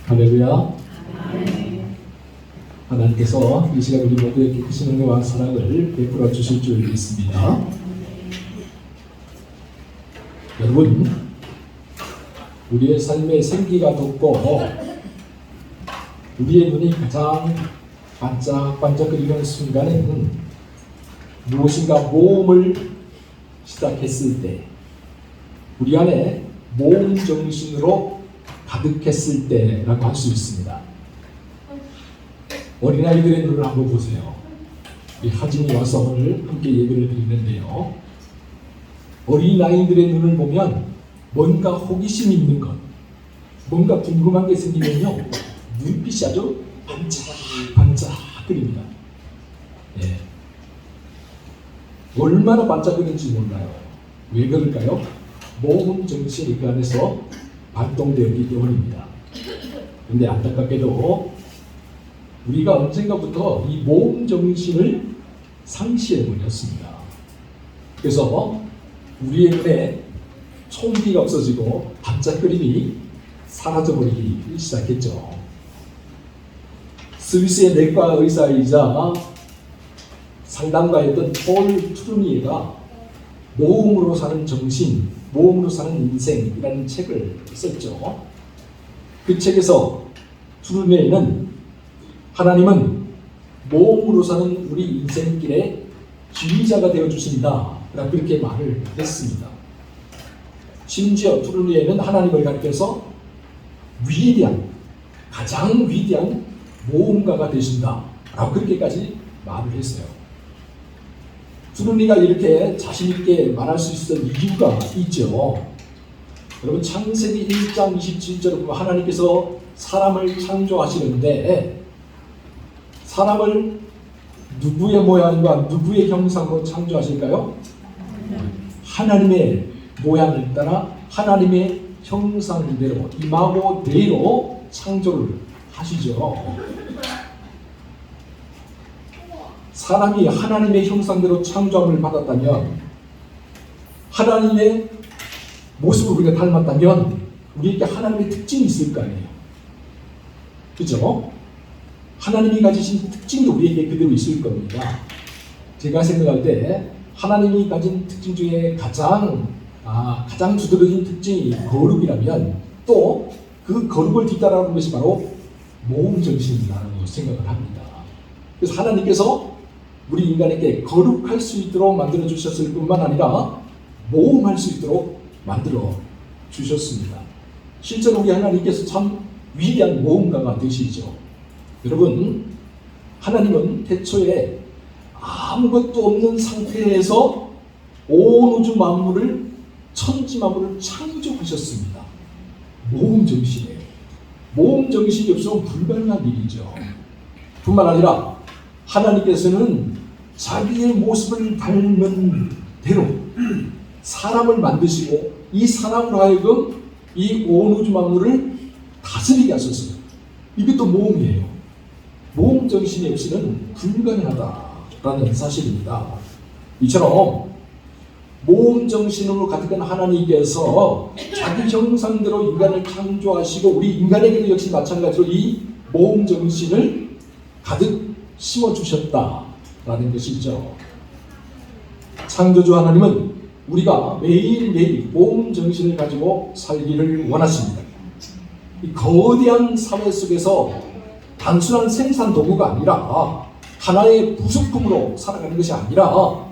할렐루야. 하나님께서 이 시간 우리 모두에게 크신 은혜와 사랑을 베풀어 주실 줄 믿습니다. 여러분, 우리의 삶에 생기가 돋고 우리의 눈이 가장 반짝반짝거리는 순간에는 무엇인가 모험을 시작했을 때, 우리 안에 모험 정신으로 가득했을 때라고 할 수 있습니다. 어린아이들의 눈을 한번 보세요. 우리 하진이 와서 오늘 함께 예배를 드리는데요. 어린아이들의 눈을 보면 뭔가 호기심이 있는 것, 뭔가 궁금한 게 생기면요, 눈빛이 아주 반짝반짝거립니다. 예. 얼마나 반짝거리는지 몰라요. 왜 그럴까요? 모험 정신이 그 안에서 발동되었기 때문입니다. 그런데 안타깝게도 우리가 언젠가부터 이 모험 정신을 상실해버렸습니다. 그래서 우리의 눈에 총기가 없어지고 반짝거림이 사라져버리기 시작했죠. 스위스의 내과 의사이자 상담가였던 폴 트루니에가 모험으로 사는 정신, 모험으로 사는 인생이라는 책을 썼죠. 그 책에서 트루니에는 하나님은 모험으로 사는 우리 인생길의 지휘자가 되어주신다 라고 그렇게 말을 했습니다. 심지어 트루니에는 하나님을 가리켜서 가장 위대한 모험가가 되신다 라고 그렇게까지 말을 했어요. 트루니가 이렇게 자신있게 말할 수 있었던 이유가 있죠. 여러분, 창세기 1장 27절을 보면 하나님께서 사람을 창조하시는데 사람을 누구의 모양과 누구의 형상으로 창조하실까요? 하나님의 모양을 따라 하나님의 형상대로, 이마고대로 창조를 하시죠. 사람이 하나님의 형상대로 창조함을 받았다면, 하나님의 모습을 우리가 닮았다면 우리에게 하나님의 특징이 있을 거 아니에요. 그죠? 하나님이 가지신 특징도 우리에게 그대로 있을 겁니다. 제가 생각할 때 하나님이 가진 특징 중에 가장 두드러진 특징이 거룩이라면, 또 그 거룩을 뒤따라하는 것이 바로 모험 정신이라고 생각을 합니다. 그래서 하나님께서 우리 인간에게 거룩할 수 있도록 만들어 주셨을 뿐만 아니라 모험할 수 있도록 만들어 주셨습니다. 실제로 우리 하나님께서 참 위대한 모험가가 되시죠. 여러분, 하나님은 태초에 아무것도 없는 상태에서 온 우주 만물을, 천지 만물을 창조하셨습니다. 모험 정신이에요. 모험 정신이 없으면 불가능한 일이죠. 뿐만 아니라 하나님께서는 자기의 모습을 닮은 대로 사람을 만드시고 이 사람으로 하여금 이 온 우주 만물을 다스리게 하셨어요. 이것도 모험이에요. 모험 정신이 없이는 불가능하다라는 사실입니다. 이처럼 모험 정신으로 가득한 하나님께서 자기 형상대로 인간을 창조하시고 우리 인간에게도 역시 마찬가지로 이 모험 정신을 가득 심어주셨다라는 것이죠. 창조주 하나님은 우리가 매일매일 모험 정신을 가지고 살기를 원하십니다. 이 거대한 사회 속에서 단순한 생산 도구가 아니라 하나의 부속품으로 살아가는 것이 아니라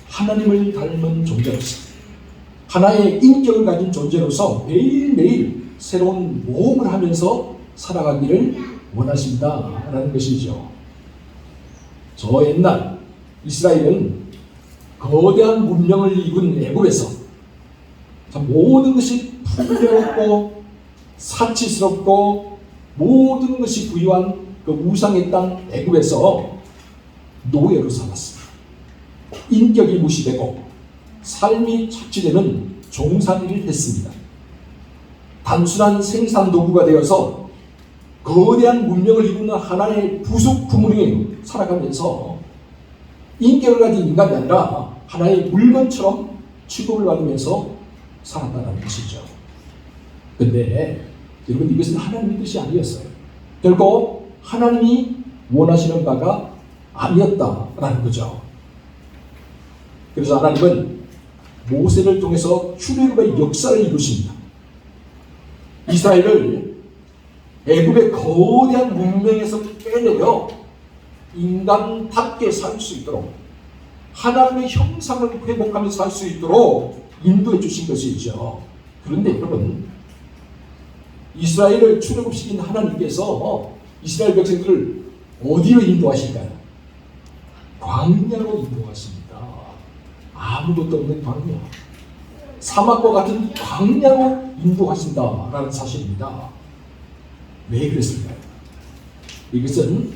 하나님을 닮은 존재로서, 하나의 인격을 가진 존재로서 매일매일 새로운 모험을 하면서 살아가기를 원하신다라는 것이죠. 저 옛날 이스라엘은 거대한 문명을 이룬 애굽에서 모든 것이 풍요롭고 사치스럽고 모든 것이 부유한 그 우상의 땅 애굽에서 노예로 살았습니다. 인격이 무시되고 삶이 착취되는 종살이를 했습니다. 단순한 생산 도구가 되어서 거대한 문명을 이루는 하나의 부속품으로 살아가면서 인격을 가진 인간이 아니라 하나의 물건처럼 취급을 받으면서 살았다는 것이죠. 근데 여러분, 이것은 하나님의 뜻이 아니었어요. 결코 하나님이 원하시는 바가 아니었다라는 거죠. 그래서 하나님은 모세를 통해서 출애굽의 역사를 이루십니다. 이스라엘을 애굽의 거대한 문명에서 빼내려 인간답게 살 수 있도록, 하나님의 형상을 회복하며 살 수 있도록 인도해 주신 것이죠. 그런데 여러분, 이스라엘을 출애굽시킨 하나님께서 이스라엘 백성들을 어디로 인도하실까요? 광야로 인도하십니다. 아무것도 없는 광야, 사막과 같은 광야로 인도하신다라는 사실입니다. 왜 그랬을까요? 이것은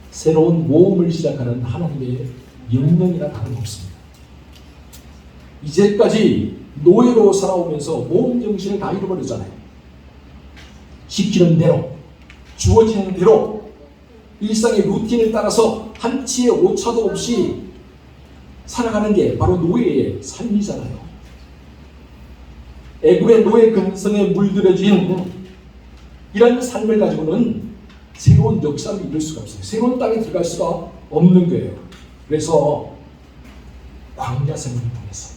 새로운 모험을 시작하는 하나님의 명령이나 다름없습니다. 이제까지 노예로 살아오면서 모험 정신을 다 잃어버렸잖아요. 시키는 대로, 주어지는 대로 일상의 루틴을 따라서 한치의 오차도 없이 살아가는 게 바로 노예의 삶이잖아요. 애굽의 노예 근성에 물들여진 이런 삶을 가지고는 새로운 역사를 이룰 수가 없어요. 새로운 땅에 들어갈 수가 없는 거예요. 그래서 광야 생활을 통해서,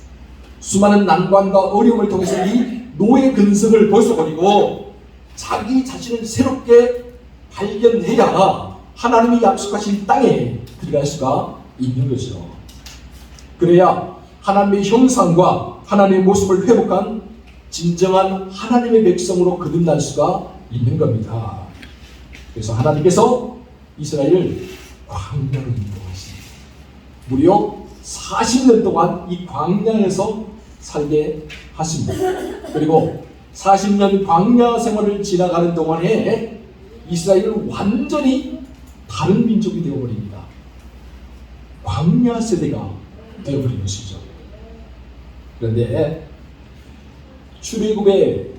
수많은 난관과 어려움을 통해서 이 노예 근성을 벗어버리고 자기 자신을 새롭게 발견해야 하나님이 약속하신 땅에 들어갈 수가 있는 거죠. 그래야 하나님의 형상과 하나님의 모습을 회복한 진정한 하나님의 백성으로 거듭날 수가 있는 겁니다. 그래서 하나님께서 이스라엘을 광야로 인도하십니다. 무려 40년 동안 이 광야에서 살게 하십니다. 그리고 40년 광야 생활을 지나가는 동안에 이스라엘은 완전히 다른 민족이 되어버립니다. 광야 세대가 되어버린 것이죠. 그런데 출애굽의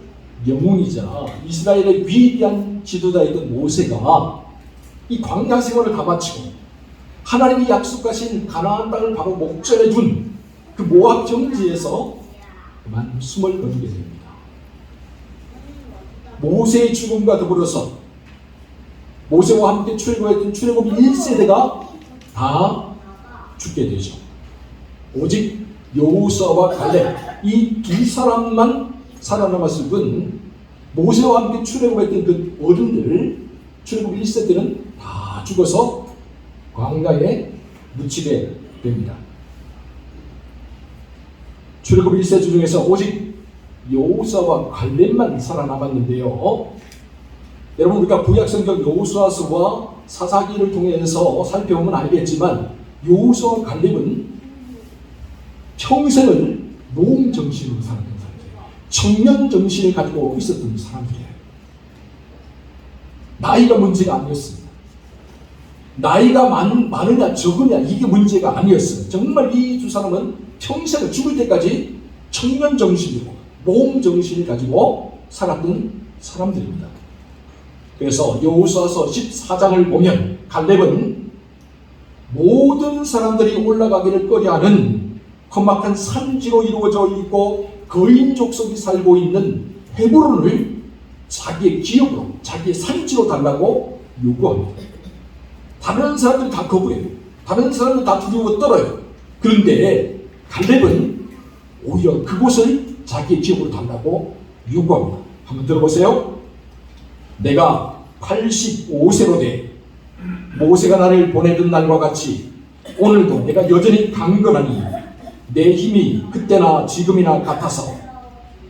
영웅이자 이스라엘의 위대한 지도자이던 모세가 이 광야 생활을 다 마치고 하나님이 약속하신 가나안 땅을 바로 목전에 둔 그 모압 정지에서 그만 숨을 거두게 됩니다. 모세의 죽음과 더불어서 모세와 함께 출애굽했던 출애굽 1세대가 다 죽게 되죠. 오직 여호수아와 갈렙, 이 두 사람만 살아남았을 뿐 모세와 함께 출애굽했던 그 어른들, 출애굽 1세대는 다 죽어서 광야에 묻히게 됩니다. 출애굽 1세대 중에서 오직 여호수아와 갈렙만 살아남았는데요. 여러분, 우리가 구약성경 여호수아서와 사사기를 통해서 살펴보면 알겠지만 여호수아와 갈렙은 평생을 노음 정신으로 살았던 사람들이에요. 청년 정신을 가지고 있었던 사람들이에요. 나이가 문제가 아니었습니다. 나이가 많으냐 적으냐 이게 문제가 아니었어요. 정말 이 두 사람은 평생을 죽을 때까지 청년 정신이고 노음 정신을 가지고 살았던 사람들입니다. 그래서 여호수아서 14장을 보면 갈렙은 모든 사람들이 올라가기를 꺼려하는 험악한 산지로 이루어져 있고 거인 족속이 살고 있는 헤브론을 자기의 기업으로, 자기의 산지로 달라고 요구합니다. 다른 사람들이 다 거부해요. 다른 사람들이 다 두려워 떨어요. 그런데 갈렙은 오히려 그곳을 자기의 기업으로 달라고 요구합니다. 한번 들어보세요. 내가 85세로 돼 모세가 나를 보내던 날과 같이 오늘도 내가 여전히 강건하니 내 힘이 그때나 지금이나 같아서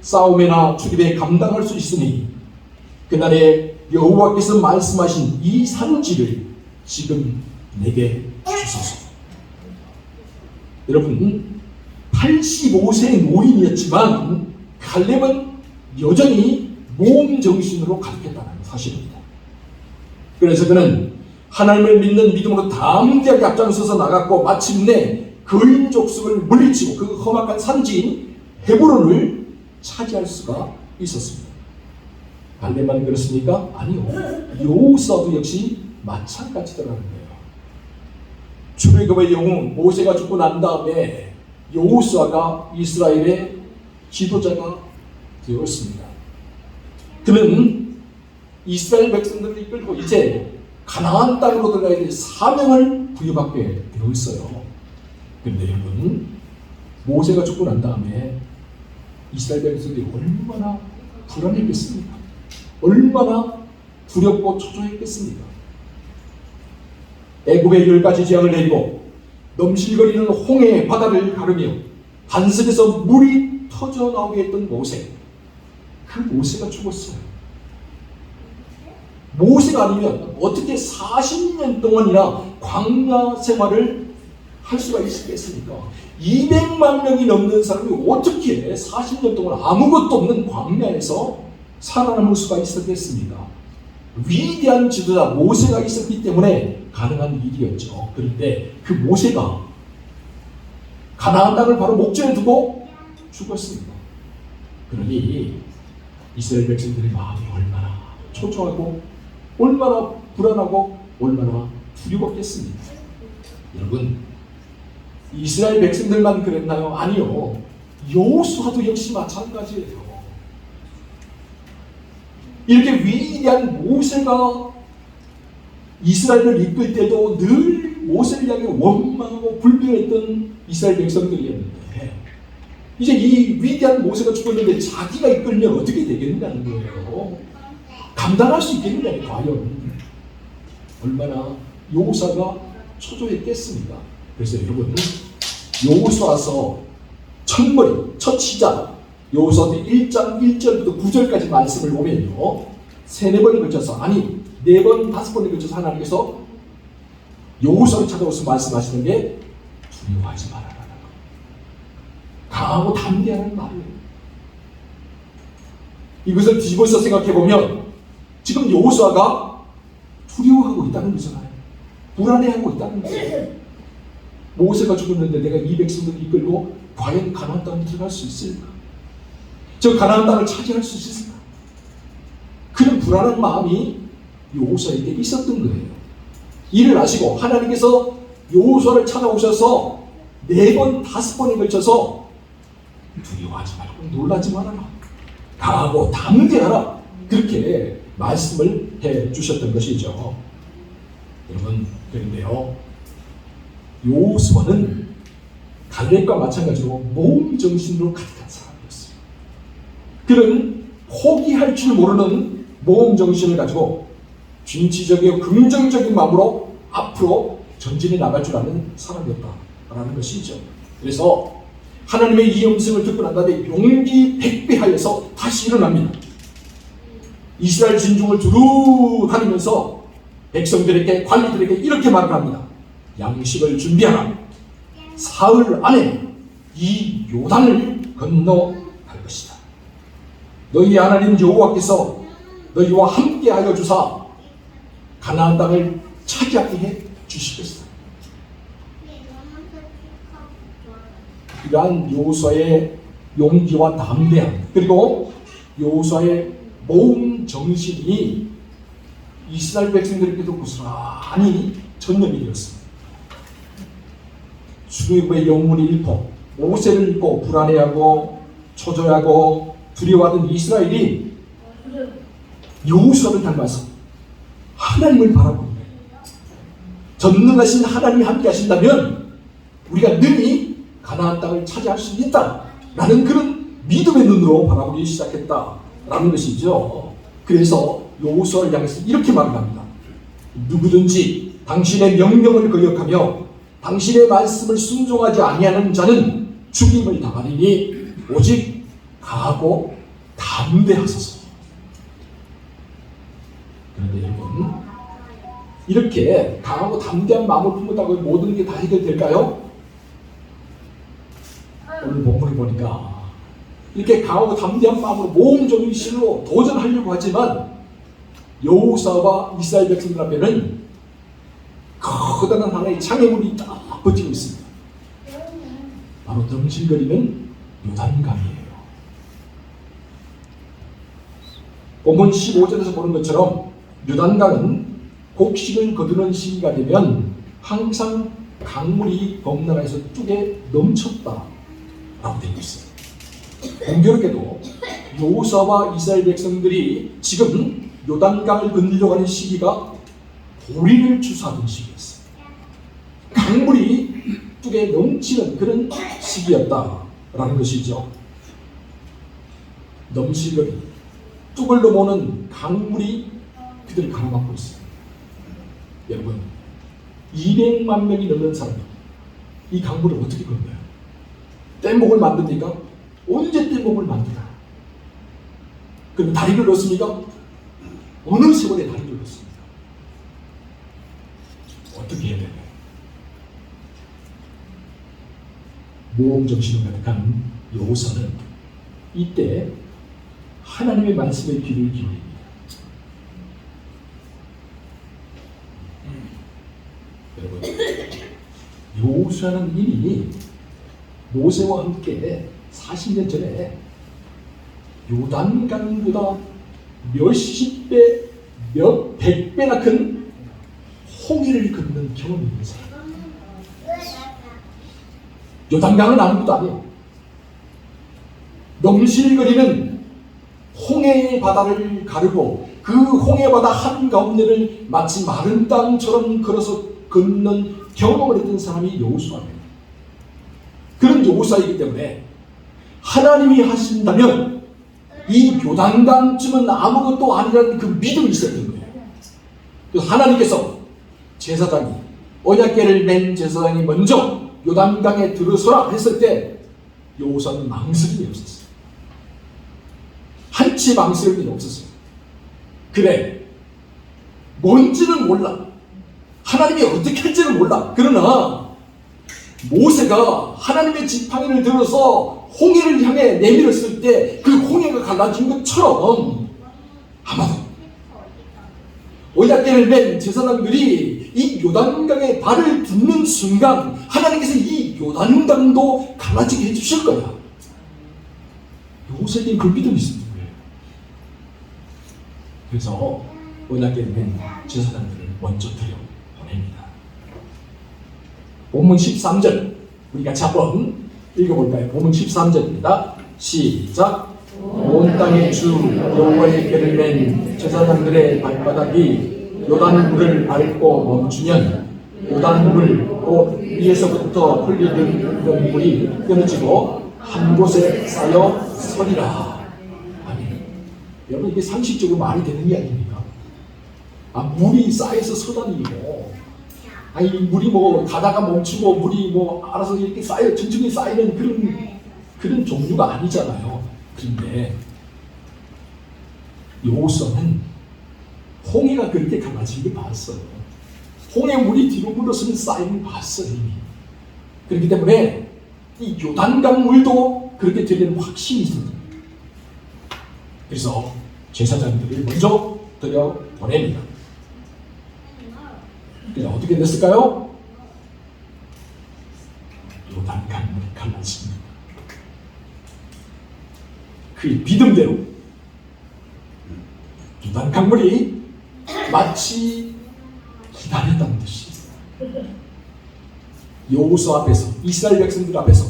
싸움이나 출입에 감당할 수 있으니 그날에 여호와께서 말씀하신 이 산지를 지금 내게 주소서. 여러분, 85세의 노인이었지만 갈렙은 여전히 모험 정신으로 가득했다는 사실입니다. 그래서 그는 하나님을 믿는 믿음으로 담대하게 앞장서서 나갔고 마침내 거인 족속을 물리치고 그 험악한 산지인 헤브론을 차지할 수가 있었습니다. 갈렙만 그렇습니까? 아니요. 여호수아도 역시 마찬가지더라는 거예요. 출애굽의 영웅 모세가 죽고 난 다음에 여호수아가 이스라엘의 지도자가 되었습니다. 그는 이스라엘 백성들을 이끌고 이제 가나안 땅으로 들어가야 될 사명을 부여받게 되어 있어요. 그런데 여러분, 모세가 죽고 난 다음에 이스라엘 백성들이 얼마나 불안했겠습니까? 얼마나 두렵고 초조했겠습니까? 애굽의 10가지 재앙을 내리고 넘실거리는 홍해 바다를 가르며 반석에서 물이 터져 나오게 했던 모세, 그 모세가 죽었어요. 모세가 아니면 어떻게 40년 동안이나 광야 생활을 할 수가 있었겠습니까? 200만 명이 넘는 사람이 어떻게 40년 동안 아무것도 없는 광야에서 살아남을 수가 있었겠습니까? 위대한 지도자 모세가 있었기 때문에 가능한 일이었죠. 그런데 그 모세가 가나안 땅을 바로 목전에 두고 죽었습니다. 그러니 이스라엘 백성들의 마음이 얼마나 초조하고 얼마나 불안하고 얼마나 두려웠겠습니까? 여러분, 이스라엘 백성들만 그랬나요? 아니요. 여호수아도 역시 마찬가지예요. 이렇게 위대한 모세가 이스라엘을 이끌 때도 늘 모세를 향해 원망하고 불평했던 이스라엘 백성들이었는데, 이제 이 위대한 모세가 죽었는데 자기가 이끌면 어떻게 되겠냐는 거예요. 감당할 수 있겠느냐, 과연. 얼마나 여호수아가 초조했겠습니까? 그래서 여러분, 여호수아서 첫머리, 첫 시작, 여호수아서 1장 1절부터 9절까지 말씀을 보면요, 3-4번에 걸쳐서, 아니 4번, 5번에 걸쳐서 하나님께서 여호수아를 찾아오셔서 말씀하시는 게 두려워하지 말아라. 강하고 담대하는 말이에요. 이것을 뒤집어서 생각해보면 지금 여호수아가 두려워하고 있다는 거잖아요. 불안해하고 있다는 거예요. 모세가 죽었는데 내가 이 백성들을 이끌고 과연 가나안 땅에 들어갈 수 있을까? 저 가나안 땅을 차지할 수 있을까? 그런 불안한 마음이 여호수아에게 있었던 거예요. 이를 아시고 하나님께서 여호수아를 찾아오셔서 4번, 5번에 걸쳐서 두려워하지 말고 놀라지 말아라, 강하고 담대하라, 그렇게 말씀을 해 주셨던 것이죠. 여러분, 그런데요, 여호수아는 갈렙과 마찬가지로 모험 정신으로 가득한 사람이었어요. 그는 포기할 줄 모르는 모험 정신을 가지고 진취적이고 긍정적인 마음으로 앞으로 전진해 나갈 줄 아는 사람이었다라는 것이죠. 그래서 하나님의 이 음성을 듣고 난 다음에 용기 백배하여서 다시 일어납니다. 이스라엘 진중을 두루 다니면서 백성들에게, 관리들에게 이렇게 말을 합니다. 양식을 준비하라. 사흘 안에 이 요단을 건너갈 것이다. 너희 하나님 여호와께서 너희와 함께하여 주사 가나안 땅을 차지하게 해 주시겠다. 이러한 여호수아의 용기와 담대함, 그리고 여호수아의 모험 정신이 이스라엘 백성들에게도 고스란히 전염이 되었습니다. 출애굽의 영문이 읽고 모세를 읽고 불안해하고 초조해하고 두려워하던 이스라엘이 여호수아를 닮아서 하나님을 바라보는 거예요. 전능하신 하나님이 함께 하신다면 우리가 능히 가나안 땅을 차지할 수 있다라는 그런 믿음의 눈으로 바라보기 시작했다라는 것이죠. 그래서 여호수아를 향해서 이렇게 말합니다. 누구든지 당신의 명령을 거역하며 당신의 말씀을 순종하지 아니하는 자는 죽임을 당하리니 오직 강하고 담대하소서. 그런데 여러분, 이렇게 강하고 담대한 마음을 품었다고 모든 게 다 해결될까요? 오늘 본문을 보니까 이렇게 강하고 담대한 마음으로 모험 정신으로 도전하려고 하지만 여호수아와 이스라엘 백성들 앞에는 커다란 하나의 장애물이 딱 버티고 있습니다. 바로 덩실거리는 요단강이에요. 본문 15절에서 보는 것처럼 요단강은 곡식을 거두는 시기가 되면 항상 강물이 범람해서 뚝에 넘쳤다 라고 되어 있습니다. 공교롭게도 여호수아와 이스라엘 백성들이 지금 요단강을 건너가는 시기가 보리를 추수하던 시기였어요. 강물이 뚝에 넘치는 그런 시기였다라는 것이죠. 넘실거리 뚝을 넘어오는 강물이 그들을 가로막고 있어요. 여러분, 200만 명이 넘는 사람이 이 강물을 어떻게 건너요? 뗏목을 만듭니까? 언제 뗏목을 만드나? 그럼 다리를 넣습니까? 어느 세월에 다리를 넣습니까? 어떻게 해야 되나요? 모험정신을 가득한 여호수아는 이때 하나님의 말씀에 귀를 기울입니다. 여러분, 여호수아는 이미 모세와 함께 40년 전에 요단강보다 몇십 배, 몇 백 배나 큰 홍해를 걷는 경험이 있는 사람. 요단강은 아무것도 아니에요. 넘실거리는 홍해의 바다를 가르고 그 홍해 바다 한가운데를 마치 마른 땅처럼 걸어서 걷는 경험을 했던 사람이 여호수아입니다. 그런 여호수아이기 때문에 하나님이 하신다면 이 요단강쯤은 아무것도 아니라는 그 믿음이 있었던 거예요. 그래서 하나님께서 제사장이 언약궤를 맨 제사장이 먼저 요단강에 들어서라 했을 때 여호수아는 망설임이 없었어요. 한치 망설임이 없었어요. 그래, 뭔지는 몰라, 하나님이 어떻게 할지는 몰라. 그러나 모세가 하나님의 지팡이를 들어서 홍해를 향해 내밀었을 때 그 홍해가 갈라진 것처럼 아마도 언약궤를 맨 제사장들이 이 요단강에 발을 딛는 순간 하나님께서 이 요단강도 갈라지게 해주실 거야. 모세에게 그 믿음이 있었던 거예요. 그래서 언약궤를 맨 제사장들을 먼저 들여보냅니다. 본문 13절 우리 같이 한번 읽어볼까요? 본문 13절입니다. 시작. 온 땅의 주 여호와의 궤를 맨 제사장들의 발바닥이 요단물을 밟고 멈추면 요단물 곧 위에서부터 흘리던 물이 끊어지고 한 곳에 쌓여 서리라. 아멘. 여러분, 이게 상식적으로 말이 되는 이야기입니까? 물이 쌓여서 서다니 아니 물이 뭐 가다가 멈추고 물이 뭐 알아서 이렇게 쌓여 천천히 쌓이는 그런 종류가 아니잖아요. 그런데 여호수아는 홍해가 그렇게 갈라진 걸 봤어요. 홍해 물이 뒤로 물러서는 쌓이는 걸 봤어요 이미. 그렇기 때문에 이 요단강 물도 그렇게 되려는 확신이 있습니다. 그래서 제사장들을 먼저 들여 보냅니다. 그래서 어떻게 됐을까요? 요단강물이 갈라집니다. 그 믿음대로 요단강물이 마치 기다렸다는 듯이 여호수아 앞에서 이스라엘 백성들 앞에서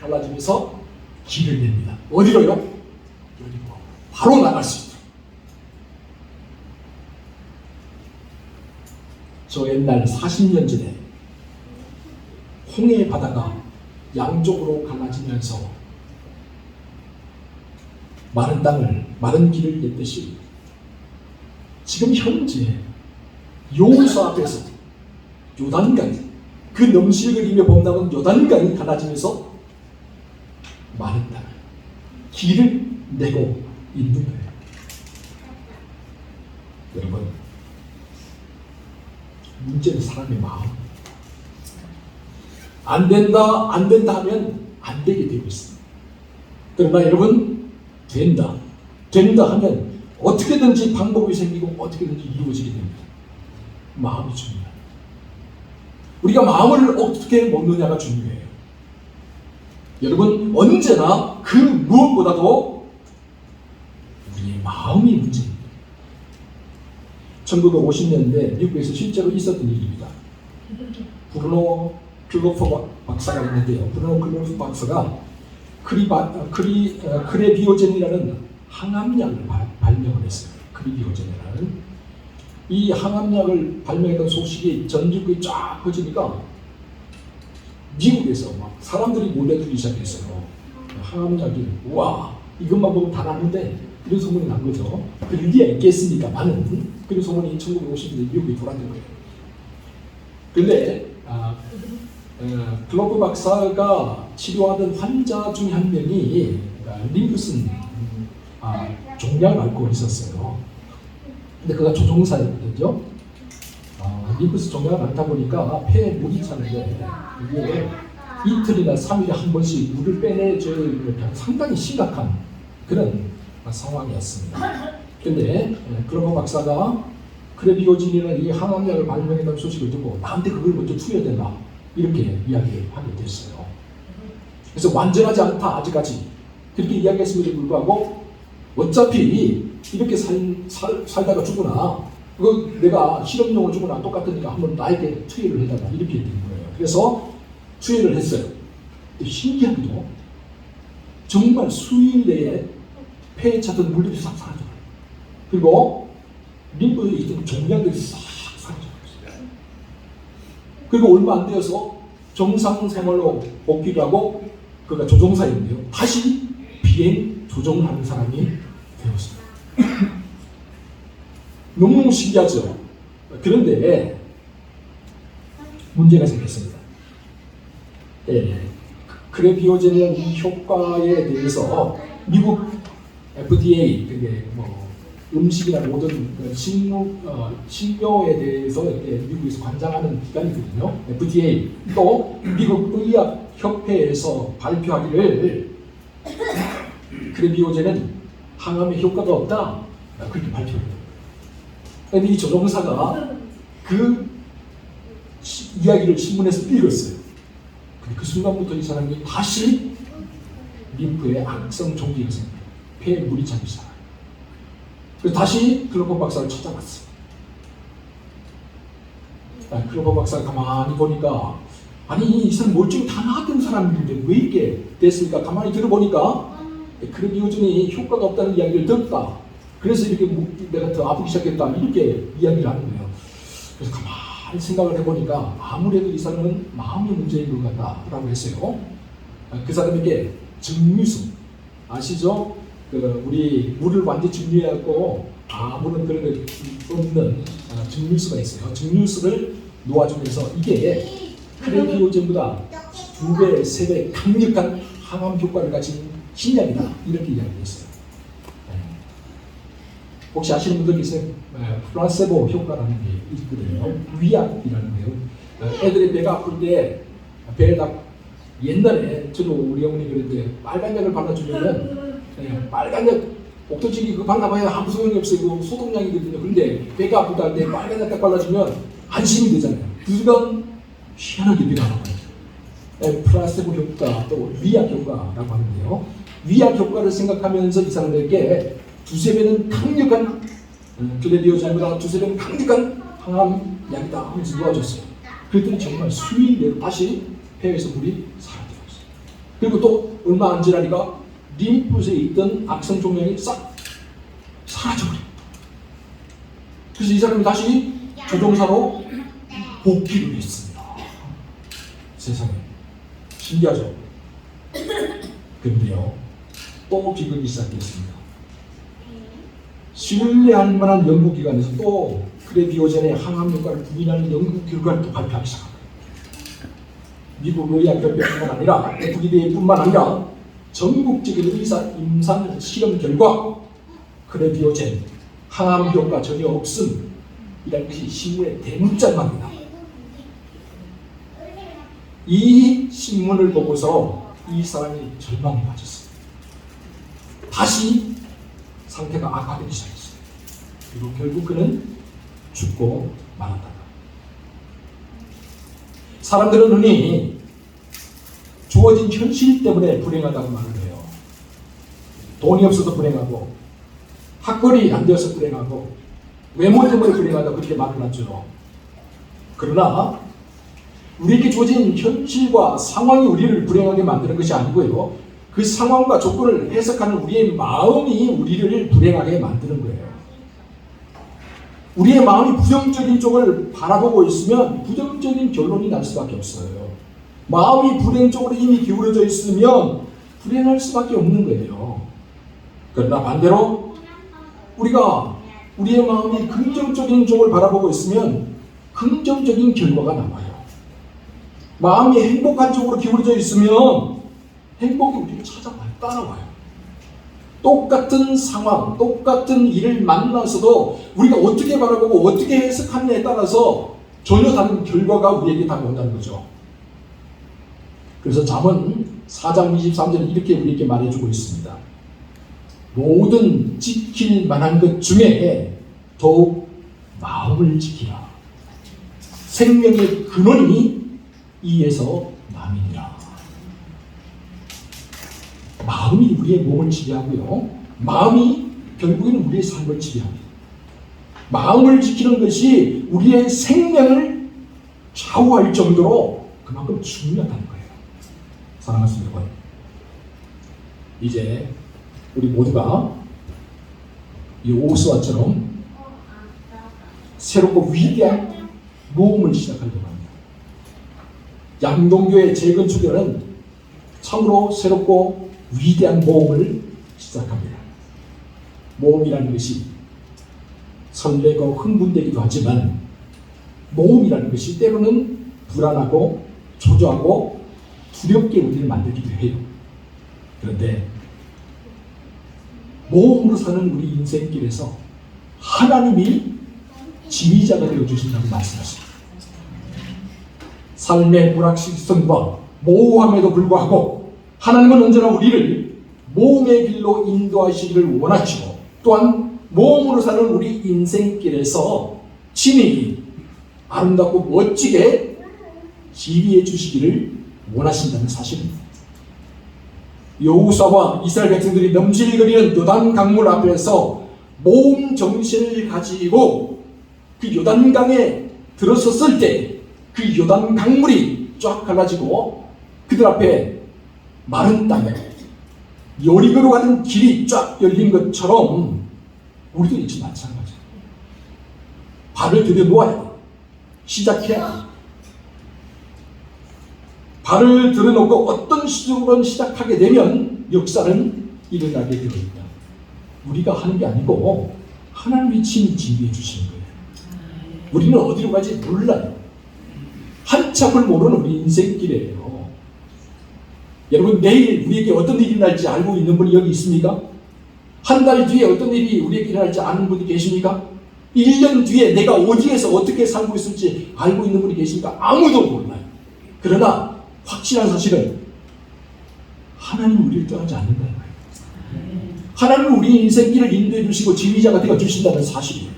갈라지면서 길을 냅니다. 어디로요? 여리고 바로 나갈 수 있도록. 저 옛날 40년 전에 홍해 바다가 양쪽으로 갈라지면서 마른 땅을, 마른 길을 냈듯이 지금 현재 여호수아 앞에서 요단강이, 그 넘실거리며 범람한 요단강이 갈라지면서 마른 땅을, 길을 내고 있는 거예요. 여러분, 문제는 사람의 마음. 안 된다, 안 된다 하면 안 되게 되고 있습니다. 그러나 여러분, 된다, 된다 하면 어떻게든지 방법이 생기고 어떻게든지 이루어지게 됩니다. 마음이 중요해요. 우리가 마음을 어떻게 먹느냐가 중요해요. 여러분, 언제나 그 무엇보다도 우리의 마음이 문제입니다. 1950년대 미국에서 실제로 있었던 일입니다. 브루노 클로퍼 박사가 있는데요. 브루노 클로퍼 박사가 크레비오젠이라는 항암약을 발명을 했어요. 크레비오젠이라는 이 항암약을 발명했던 소식이 전국에 쫙 퍼지니까 미국에서 막 사람들이 몰려들기 시작했어요. 항암약이 와 이것만 보면 다 낫는데 이런 소문이 난 거죠. 그 일리가 있겠습니까? 많은 그런 소문이 1950년대 미국에 돌았던 거예요. 그런데 클로프 박사가 치료하던 환자 중 한 명이 림프슨 종양을 앓고 있었어요. 근데 그가 조종사였거든요. 림프슨 종양을 앓다 보니까 폐에 물이 차는데 이게 이틀이나 3일에 한 번씩 물을 빼내줘야 상당히 심각한 그런 상황이었습니다. 근데 클로프 박사가 크레비오진이라는 이 항암약을 발명했다는 소식을 듣고 나한테 그걸 먼저 투여해야 된다 이렇게 이야기를 하게 됐어요. 그래서 완전하지 않다 아직까지 그렇게 이야기했음에도 불구하고 어차피 이렇게 살다가 죽으나 그거 내가 실험용으로 죽으나 똑같으니까 한번 나에게 투여를 해달라 이렇게 된 거예요. 그래서 투여를 했어요. 신기하게도 정말 수일 내에 폐에 찼던 물들이 싹 사라져요. 그리고 림프에 있던 종양들이 싹 사라져요. 그리고 얼마 안 되어서 정상 생활로 복귀를 하고 그가 조종사인데요. 다시 비행 조종을 하는 사람이 되었습니다. 너무 신기하죠. 그런데 문제가 생겼습니다. 크레비오젠의 효과에 대해서 미국 FDA 그게 뭐 음식이나 모든 식료에 대해서 이렇게 미국에서 관장하는 기관이거든요. FDA 또 미국 의학협회에서 발표하기를 크레비오젠은 항암에 효과가 없다 그렇게 발표합니다. 그런데 이 조종사가 그 이야기를 신문에서 읽었어요. 그 순간부터 이 사람이 다시 림프에 악성 종기가 생깁니다. 폐에 물이 차기 시작해요. 그래서 다시 클로퍼 박사를 찾아갔어요. 클로퍼 박사가 가만히 보니까 아니 이 사람 멀쩡히 다 나았던 사람인데 왜 이렇게 됐을까 가만히 들어보니까 크레비오젠이 효과가 없다는 이야기를 들었다. 그래서 이렇게 내가 더 아프기 시작했다 이렇게 이야기를 하는 거예요. 그래서 가만히 생각을 해보니까 아무래도 이 사람은 마음의 문제인 것 같다라고 했어요. 그 사람에게 증류수 아시죠? 우리 물을 완전히 증류해갖고 아무런 그런 게 없는 증류수가 있어요. 증류수를 놓아주면서 이게 크레비오젠보다 2배, 3배 강력한 항암 효과를 가진 신약이다 이렇게 이야기했어요. 혹시 아시는 분들 계세요? 플라세보 효과라는 게 있거든요. 위약이라는 거예요. 애들이 배가 아플 때 배에다 옛날에 저도 우리 어머니 그랬는데 빨간 약을 발라주면은 빨간 약 복도지기 그거 발라봐야 아무 소용이 없어요. 그 소독약이거든요. 그런데 배가 아프다 할 때 빨간 약 딱 발라주면 안심이 되잖아요. 그건 희한하게 배가 아파요. 플라세보 효과 또 위약 효과라고 하는데요. 위약 효과를 생각하면서 이 사람들에게 2~3배는 강력한 크레비오젠보다 2~3배는 강력한 항암약이다 하면서 놓아줬어요. 그랬더니 정말 수일 내로 다시 폐에서 물이 사라졌어요. 그리고 또 얼마 안 지나니까 림프에 있던 악성 종양이 싹 사라져버려요. 그래서 이 사람이 다시 조종사로 복귀를 했습니다. 세상에 신기하죠? 그런데요 또 비극이 시작됐습니다. 신뢰할 만한 연구기관에서 또 크레비오젠의 항암 효과를 부인하는 연구 결과를 또 발표하기 시작합니다. 미국 의학협회뿐만 아니라 FDA뿐만 아니라 전국적인 의사 임상 실험 결과 크레비오젠 항암 효과 전혀 없음 이라는 것이 신문에 대문짝입니다. 이 신문을 보고서 이 사람이 절망에 빠졌어요. 다시 상태가 악화되기 시작했어요. 그리고 결국 그는 죽고 말았다. 사람들은 흔히 주어진 현실 때문에 불행하다고 말을 해요. 돈이 없어서 불행하고 학벌이 안 되어서 불행하고 외모 때문에 불행하다고 그렇게 말을 하죠. 그러나 우리에게 주어진 현실과 상황이 우리를 불행하게 만드는 것이 아니고요. 그 상황과 조건을 해석하는 우리의 마음이 우리를 불행하게 만드는 거예요. 우리의 마음이 부정적인 쪽을 바라보고 있으면 부정적인 결론이 날 수밖에 없어요. 마음이 불행 쪽으로 이미 기울어져 있으면 불행할 수밖에 없는 거예요. 그러나 반대로 우리가 우리의 마음이 긍정적인 쪽을 바라보고 있으면 긍정적인 결과가 나와요. 마음이 행복한 쪽으로 기울어져 있으면 행복이 우리를 찾아와요. 따라와요. 똑같은 상황, 똑같은 일을 만나서도 우리가 어떻게 바라보고 어떻게 해석하느냐에 따라서 전혀 다른 결과가 우리에게 다가온다는 거죠. 그래서 잠언 4장 23절은 이렇게 우리에게 말해주고 있습니다. 모든 지킬 만한 것 중에 더욱 마음을 지키라. 생명의 근원이 이에서 남이니라. 마음이 우리의 몸을 지배하고요. 마음이 결국에는 우리의 삶을 지배합니다. 마음을 지키는 것이 우리의 생명을 좌우할 정도로 그만큼 중요하다는 거예요. 사랑하는 여러분, 이제 우리 모두가 이 오수아처럼 새롭고 위대한 모험을 시작하려고 합니다. 양동교회 재건축에는 참으로 새롭고 위대한 모험을 시작합니다. 모험이라는 것이 설레고 흥분되기도 하지만 모험이라는 것이 때로는 불안하고 초조하고 두렵게 우리를 만들기도 해요. 그런데 모험으로 사는 우리 인생길에서 하나님이 지휘자가 되어주신다고 말씀하십니다. 삶의 불확실성과 모호함에도 불구하고 하나님은 언제나 우리를 모험의 길로 인도하시기를 원하시고 또한 모험으로 사는 우리 인생길에서 친히 아름답고 멋지게 지휘해 주시기를 원하신다는 사실입니다. 여호수아와 이스라엘 백성들이 넘실거리는 요단 강물 앞에서 모험 정신을 가지고 그 요단강에 들어섰을 때 그 요단 강물이 쫙 갈라지고 그들 앞에 마른 땅에 여리고로 가는 길이 쫙 열린 것처럼 우리도 이제 마찬가지예요. 발을 들여 놓아야 돼. 시작해야 돼. 발을 들여놓고 어떤 식으로 시작하게 되면 역사는 일어나게 되어 있다. 우리가 하는 게 아니고 하나님이 친히 지휘해 주시는 거예요. 우리는 어디로 가지 몰라요. 한참을 모르는 우리 인생길이에요. 여러분, 내일 우리에게 어떤 일이 날지 알고 있는 분이 여기 있습니까? 한 달 뒤에 어떤 일이 우리에게 일어날지 아는 분이 계십니까? 1년 뒤에 내가 어디에서 어떻게 살고 있을지 알고 있는 분이 계십니까? 아무도 몰라요. 그러나 확실한 사실은 하나님 우리를 떠나지 않는다는 거예요. 하나님은 우리 인생길을 인도해 주시고 지휘자가 되어 주신다는 사실이에요.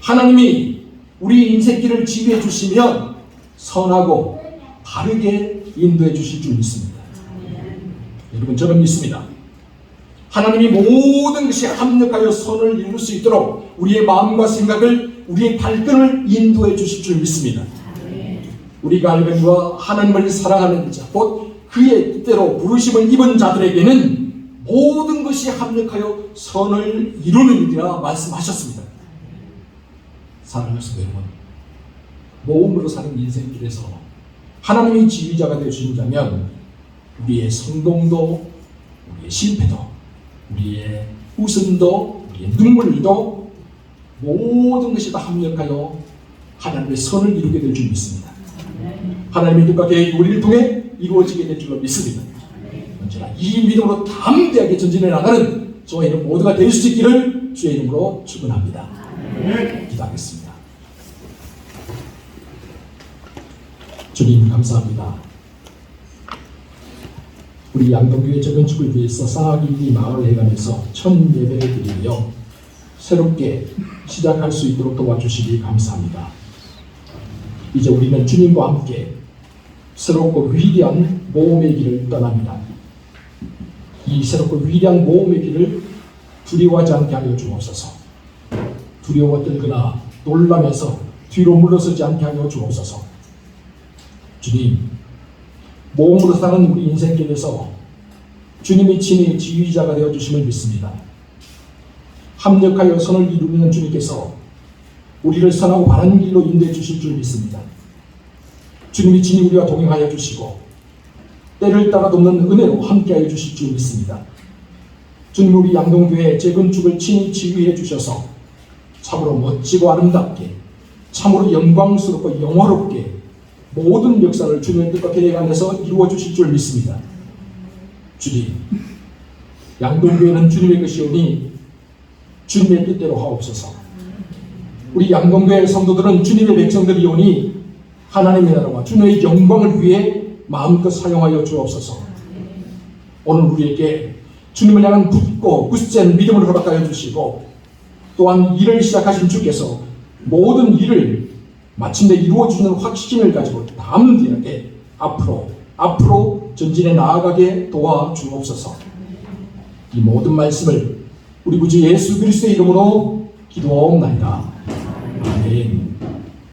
하나님이 우리 인생길을 지휘해 주시면 선하고 바르게 인도해 주실 줄 믿습니다. 여러분, 저는 믿습니다. 하나님이 모든 것이 합력하여 선을 이룰 수 있도록 우리의 마음과 생각을, 우리의 발걸음을 인도해 주실 줄 믿습니다. 우리가 알건 이와 하나님을 사랑하는 자, 곧 그의 뜻대로 부르심을 입은 자들에게는 모든 것이 합력하여 선을 이루는 일이라 말씀하셨습니다. 사랑하는 여러분, 모험으로 사는 인생길에서 하나님이 지휘자가 되어 주신다면 우리의 성공도, 우리의 실패도, 우리의 웃음도, 우리의 눈물도 모든 것이 다 합력하여 하나님의 선을 이루게 될 줄 믿습니다. 하나님의 뜻과 계획이 우리를 통해 이루어지게 될 줄로 믿습니다. 언제나 이 믿음으로 담대하게 전진해 나가는 저와 여러분 모두가 될 수 있기를 주의 이름으로 축원합니다. 기도하겠습니다. 주님, 감사합니다. 우리 양동교회 재건축을 위해서 쌍화길리 마을 해관에서 첫 예배를 드리며 새롭게 시작할 수 있도록 도와주시기 감사합니다. 이제 우리는 주님과 함께 새롭고 위대한 모험의 길을 떠납니다. 이 새롭고 위대한 모험의 길을 두려워하지 않게 하여 주옵소서. 두려워 떨거나 놀라면서 뒤로 물러서지 않게 하여 주옵소서. 주님, 모험으로 사는 우리 인생길에서 주님이 친히 지휘자가 되어 주심을 믿습니다. 합력하여 선을 이루는 주님께서 우리를 선하고 바른 길로 인도해 주실 줄 믿습니다. 주님이 친히 우리와 동행하여 주시고 때를 따라 돕는 은혜로 함께하여 주실 줄 믿습니다. 주님, 우리 양동교회 재건축을 친히 지휘해 주셔서 참으로 멋지고 아름답게, 참으로 영광스럽고 영화롭게 모든 역사를 주님의 뜻과 계획 안에서 이루어 주실 줄 믿습니다. 주님, 양동교회는 주님의 것이오니 주님의 뜻대로 하옵소서. 우리 양동교회 성도들은 주님의 백성들이오니 하나님의 나라와 주님의 영광을 위해 마음껏 사용하여 주옵소서. 오늘 우리에게 주님을 향한 굳고 굳센 믿음을 허락하여 주시고, 또한 일을 시작하신 주께서 모든 일을 마침내 이루어 주는 확신을 가지고 담대하게 앞으로 전진해 나아가게 도와주옵소서. 이 모든 말씀을 우리 구주 예수 그리스도의 이름으로 기도하옵나이다.